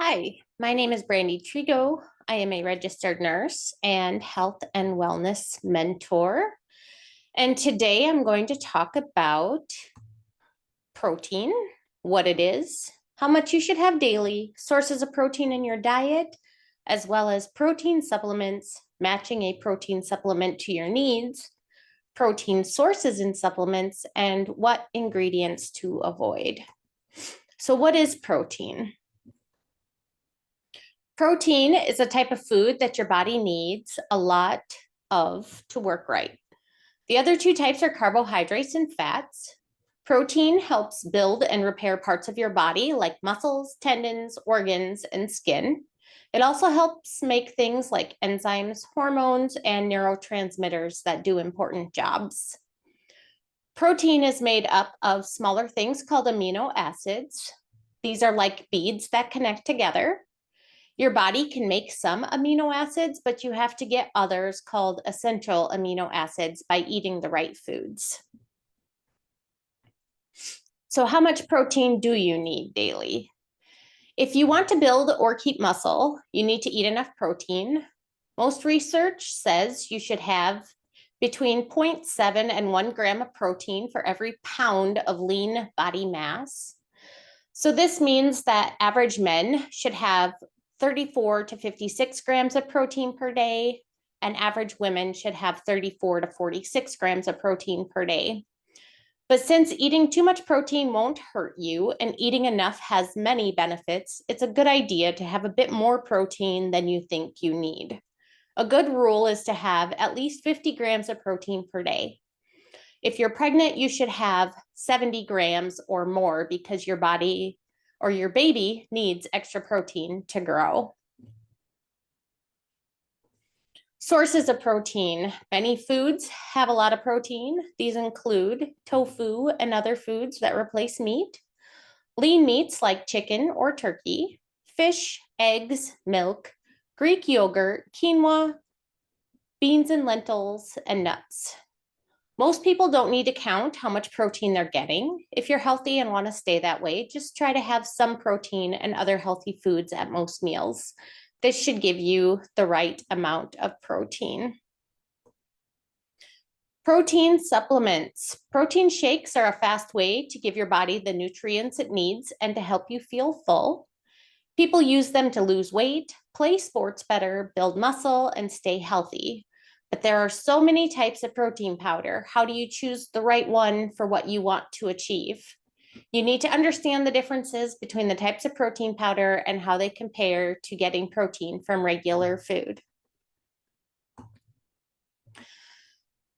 Hi, my name is Brandy Trigo. I am a registered nurse and health and wellness mentor. And today I'm going to talk about protein, what it is, how much you should have daily, sources of protein in your diet, as well as protein supplements, matching a protein supplement to your needs, protein sources in supplements, and what ingredients to avoid. So what is protein? Protein is a type of food that your body needs a lot of to work right. The other two types are carbohydrates and fats. Protein helps build and repair parts of your body like muscles, tendons, organs, and skin. It also helps make things like enzymes, hormones, and neurotransmitters that do important jobs. Protein is made up of smaller things called amino acids. These are like beads that connect together. Your body can make some amino acids, but you have to get others called essential amino acids by eating the right foods. So how much protein do you need daily? If you want to build or keep muscle, you need to eat enough protein. Most research says you should have between 0.7 and 1 gram of protein for every pound of lean body mass. So this means that average men should have 34 to 56 grams of protein per day, and average women should have 34 to 46 grams of protein per day. But since eating too much protein won't hurt you and eating enough has many benefits, it's a good idea to have a bit more protein than you think you need. A good rule is to have at least 50 grams of protein per day. If you're pregnant, you should have 70 grams or more because your body or your baby needs extra protein to grow. Sources of protein. Many foods have a lot of protein. These include tofu and other foods that replace meat, lean meats like chicken or turkey, fish, eggs, milk, Greek yogurt, quinoa, beans and lentils, and nuts. Most people don't need to count how much protein they're getting. If you're healthy and want to stay that way, just try to have some protein and other healthy foods at most meals. This should give you the right amount of protein. Protein supplements. Protein shakes are a fast way to give your body the nutrients it needs and to help you feel full. People use them to lose weight, play sports better, build muscle, and stay healthy. But there are so many types of protein powder. How do you choose the right one for what you want to achieve? You need to understand the differences between the types of protein powder and how they compare to getting protein from regular food.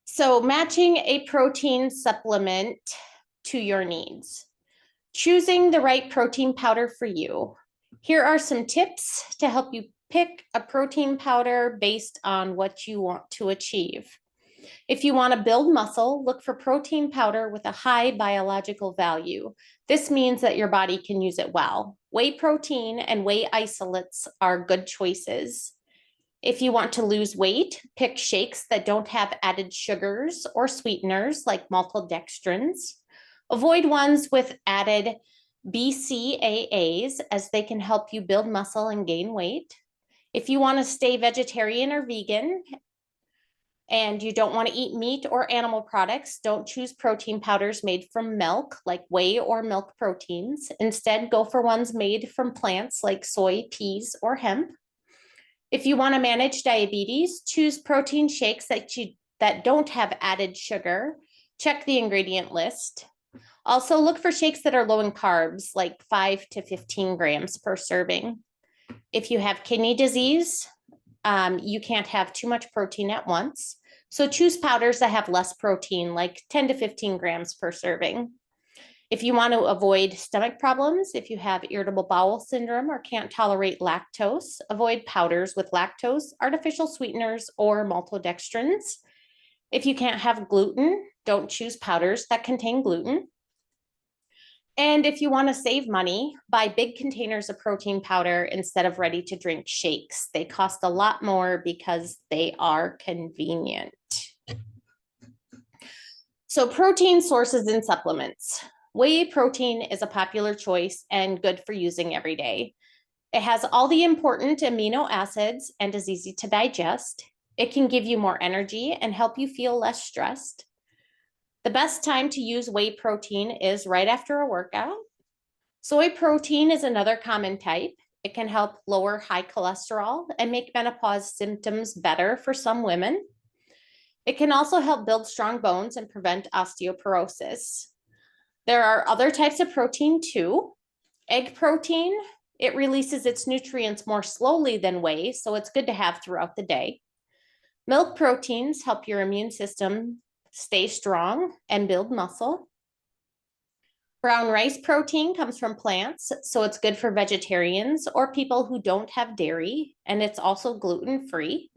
So matching a protein supplement to your needs. Choosing the right protein powder for you. Here are some tips to help you pick a protein powder based on what you want to achieve. If you want to build muscle, look for protein powder with a high biological value. This means that your body can use it well. Whey protein and whey isolates are good choices. If you want to lose weight, pick shakes that don't have added sugars or sweeteners like maltodextrins. Avoid ones with added BCAAs as they can help you build muscle and gain weight. If you want to stay vegetarian or vegan and you don't want to eat meat or animal products, don't choose protein powders made from milk like whey or milk proteins. Instead, go for ones made from plants like soy, peas, or hemp. If you want to manage diabetes, choose protein shakes that don't have added sugar. Check the ingredient list. Also, look for shakes that are low in carbs, like 5 to 15 grams per serving. If you have kidney disease, you can't have too much protein at once. So choose powders that have less protein, like 10 to 15 grams per serving. If you want to avoid stomach problems, if you have irritable bowel syndrome or can't tolerate lactose, avoid powders with lactose, artificial sweeteners, or maltodextrins. If you can't have gluten, don't choose powders that contain gluten. And if you want to save money, buy big containers of protein powder instead of ready-to-drink shakes. They cost a lot more because they are convenient. So protein sources and supplements. Whey protein is a popular choice and good for using every day. It has all the important amino acids and is easy to digest. It can give you more energy and help you feel less stressed. The best time to use whey protein is right after a workout. Soy protein is another common type. It can help lower high cholesterol and make menopause symptoms better for some women. It can also help build strong bones and prevent osteoporosis. There are other types of protein too. Egg protein, it releases its nutrients more slowly than whey, so it's good to have throughout the day. Milk proteins help your immune system stay strong and build muscle. Brown rice protein comes from plants, so it's good for vegetarians or people who don't have dairy, and it's also gluten-free.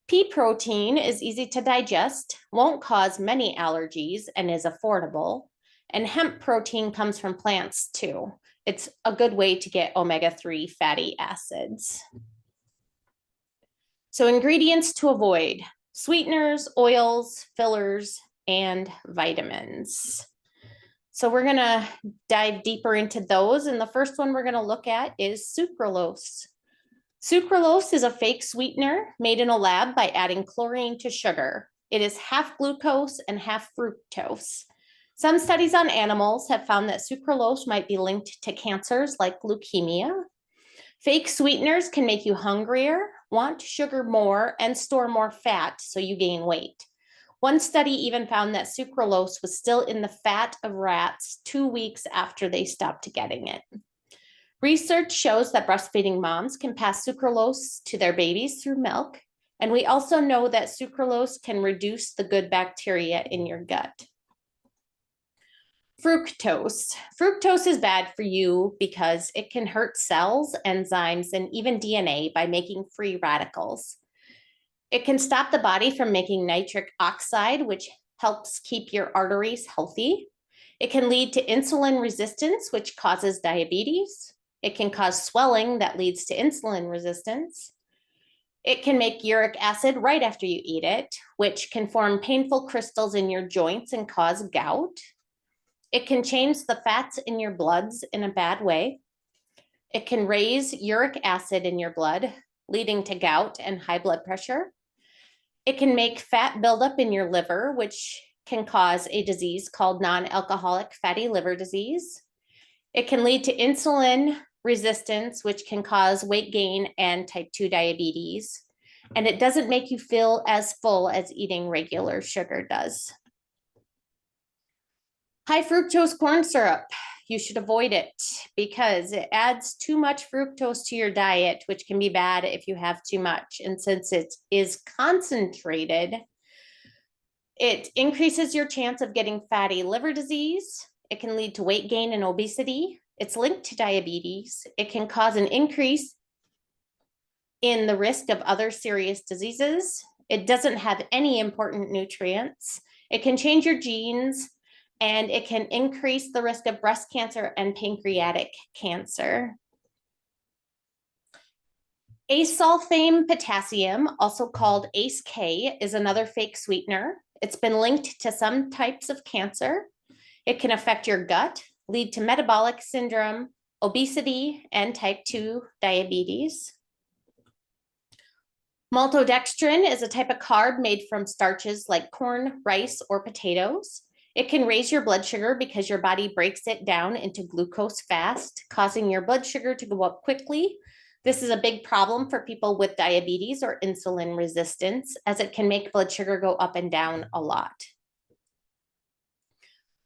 Pea protein is easy to digest, won't cause many allergies, and is affordable. And hemp protein comes from plants too. It's a good way to get omega-3 fatty acids. So ingredients to avoid: sweeteners, oils, fillers, and vitamins. So we're gonna dive deeper into those. And the first one we're gonna look at is sucralose. Sucralose is a fake sweetener made in a lab by adding chlorine to sugar. It is half glucose and half fructose. Some studies on animals have found that sucralose might be linked to cancers like leukemia. Fake sweeteners can make you hungrier, want sugar more, and store more fat, so you gain weight. One study even found that sucralose was still in the fat of rats 2 weeks after they stopped getting it. Research shows that breastfeeding moms can pass sucralose to their babies through milk, and we also know that sucralose can reduce the good bacteria in your gut. Fructose. Fructose is bad for you because it can hurt cells, enzymes, and even DNA by making free radicals. It can stop the body from making nitric oxide, which helps keep your arteries healthy. It can lead to insulin resistance, which causes diabetes. It can cause swelling that leads to insulin resistance. It can make uric acid right after you eat it, which can form painful crystals in your joints and cause gout. It can change the fats in your bloods in a bad way. It can raise uric acid in your blood, leading to gout and high blood pressure. It can make fat buildup in your liver, which can cause a disease called non-alcoholic fatty liver disease. It can lead to insulin resistance, which can cause weight gain and type 2 diabetes. And it doesn't make you feel as full as eating regular sugar does. High fructose corn syrup. You should avoid it because it adds too much fructose to your diet, which can be bad if you have too much. And since it is concentrated, it increases your chance of getting fatty liver disease. It can lead to weight gain and obesity. It's linked to diabetes. It can cause an increase in the risk of other serious diseases. It doesn't have any important nutrients. It can change your genes, and it can increase the risk of breast cancer and pancreatic cancer. Acesulfame Potassium, also called ACE-K, is another fake sweetener. It's been linked to some types of cancer. It can affect your gut, lead to metabolic syndrome, obesity, and type 2 diabetes. Maltodextrin is a type of carb made from starches like corn, rice, or potatoes. It can raise your blood sugar because your body breaks it down into glucose fast, causing your blood sugar to go up quickly. This is a big problem for people with diabetes or insulin resistance, as it can make blood sugar go up and down a lot.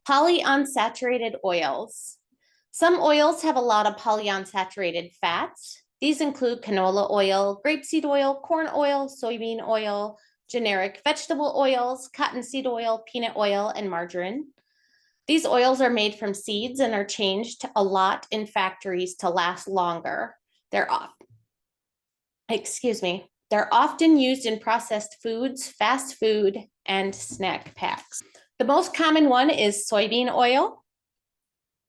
Polyunsaturated oils. Some oils have a lot of polyunsaturated fats. These include canola oil, grapeseed oil, corn oil, soybean oil, generic vegetable oils, cottonseed oil, peanut oil, and margarine. These oils are made from seeds and are changed a lot in factories to last longer. They're often used in processed foods, fast food, and snack packs. The most common one is soybean oil.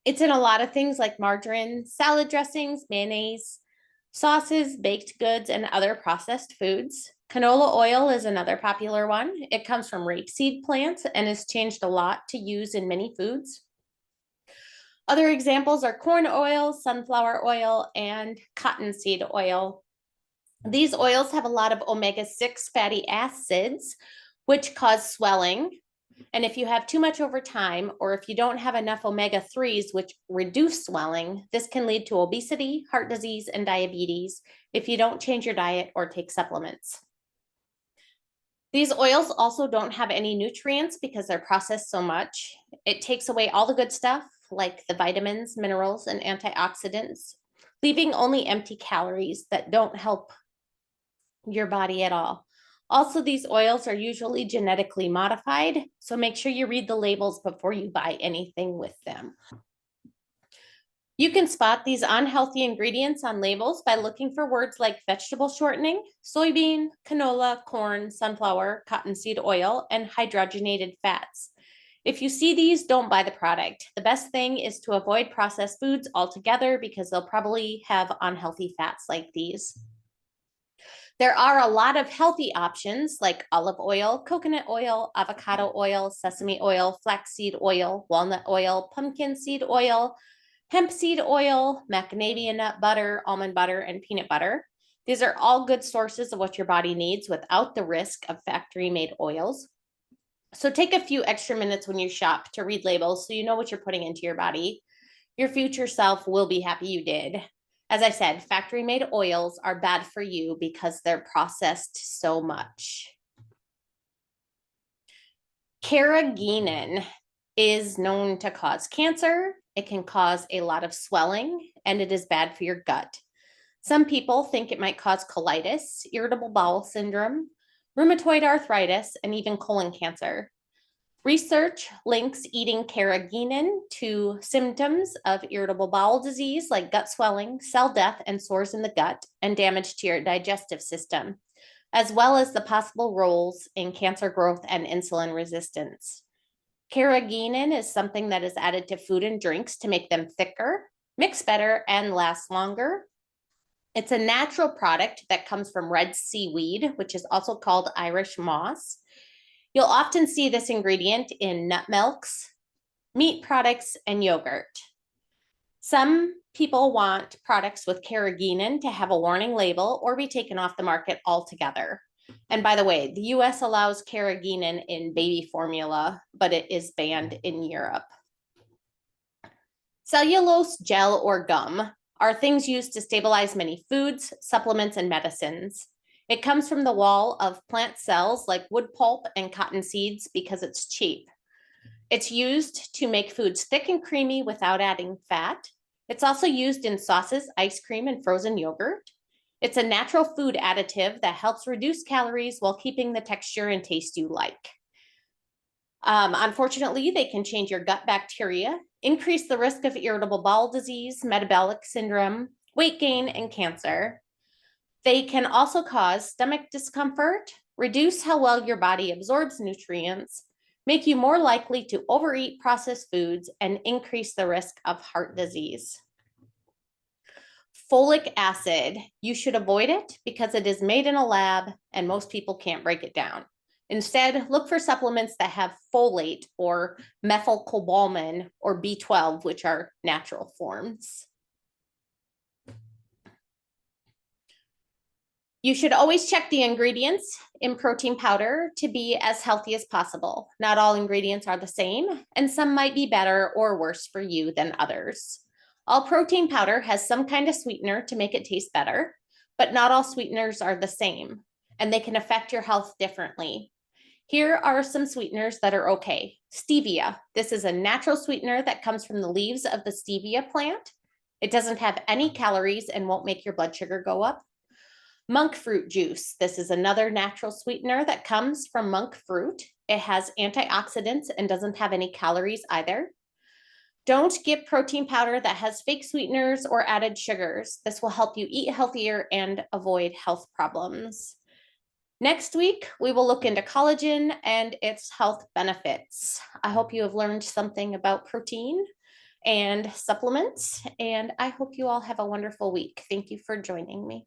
It's in a lot of things like margarine, salad dressings, mayonnaise, sauces, baked goods, and other processed foods. Canola oil is another popular one. It comes from rapeseed plants and is changed a lot to use in many foods. Other examples are corn oil, sunflower oil, and cottonseed oil. These oils have a lot of omega-6 fatty acids, which cause swelling. And if you have too much over time, or if you don't have enough omega-3s, which reduce swelling, this can lead to obesity, heart disease, and diabetes if you don't change your diet or take supplements. These oils also don't have any nutrients because they're processed so much. It takes away all the good stuff like the vitamins, minerals, and antioxidants, leaving only empty calories that don't help your body at all. Also, these oils are usually genetically modified, so make sure you read the labels before you buy anything with them. You can spot these unhealthy ingredients on labels by looking for words like vegetable shortening, soybean, canola, corn, sunflower, cottonseed oil, and hydrogenated fats. If you see these, don't buy the product. The best thing is to avoid processed foods altogether because they'll probably have unhealthy fats like these. There are a lot of healthy options like olive oil, coconut oil, avocado oil, sesame oil, flaxseed oil, walnut oil, pumpkin seed oil, hemp seed oil, macadamia nut butter, almond butter, and peanut butter. These are all good sources of what your body needs without the risk of factory-made oils. So take a few extra minutes when you shop to read labels so you know what you're putting into your body. Your future self will be happy you did. As I said, factory-made oils are bad for you because they're processed so much. Carrageenan is known to cause cancer. It can cause a lot of swelling, and it is bad for your gut. Some people think it might cause colitis, irritable bowel syndrome, rheumatoid arthritis, and even colon cancer. Research links eating carrageenan to symptoms of irritable bowel disease like gut swelling, cell death, and sores in the gut, and damage to your digestive system, as well as the possible roles in cancer growth and insulin resistance. Carrageenan is something that is added to food and drinks to make them thicker, mix better, and last longer. It's a natural product that comes from red seaweed, which is also called Irish moss. You'll often see this ingredient in nut milks, meat products, and yogurt. Some people want products with carrageenan to have a warning label or be taken off the market altogether. And by the way, the US allows carrageenan in baby formula, but it is banned in Europe. Cellulose gel or gum are things used to stabilize many foods, supplements, and medicines. It comes from the wall of plant cells like wood pulp and cotton seeds because it's cheap. It's used to make foods thick and creamy without adding fat. It's also used in sauces, ice cream, and frozen yogurt. It's a natural food additive that helps reduce calories while keeping the texture and taste you like. Unfortunately, they can change your gut bacteria, increase the risk of irritable bowel disease, metabolic syndrome, weight gain, and cancer. They can also cause stomach discomfort, reduce how well your body absorbs nutrients, make you more likely to overeat processed foods, and increase the risk of heart disease. Folic acid, you should avoid it because it is made in a lab and most people can't break it down. Instead, look for supplements that have folate or methylcobalamin or B12, which are natural forms. You should always check the ingredients in protein powder to be as healthy as possible. Not all ingredients are the same, and some might be better or worse for you than others. All protein powder has some kind of sweetener to make it taste better, but not all sweeteners are the same, and they can affect your health differently. Here are some sweeteners that are okay. Stevia. This is a natural sweetener that comes from the leaves of the stevia plant. It doesn't have any calories and won't make your blood sugar go up. Monk fruit juice. This is another natural sweetener that comes from monk fruit. It has antioxidants and doesn't have any calories either. Don't get protein powder that has fake sweeteners or added sugars. This will help you eat healthier and avoid health problems. Next week, we will look into collagen and its health benefits. I hope you have learned something about protein and supplements, and I hope you all have a wonderful week. Thank you for joining me.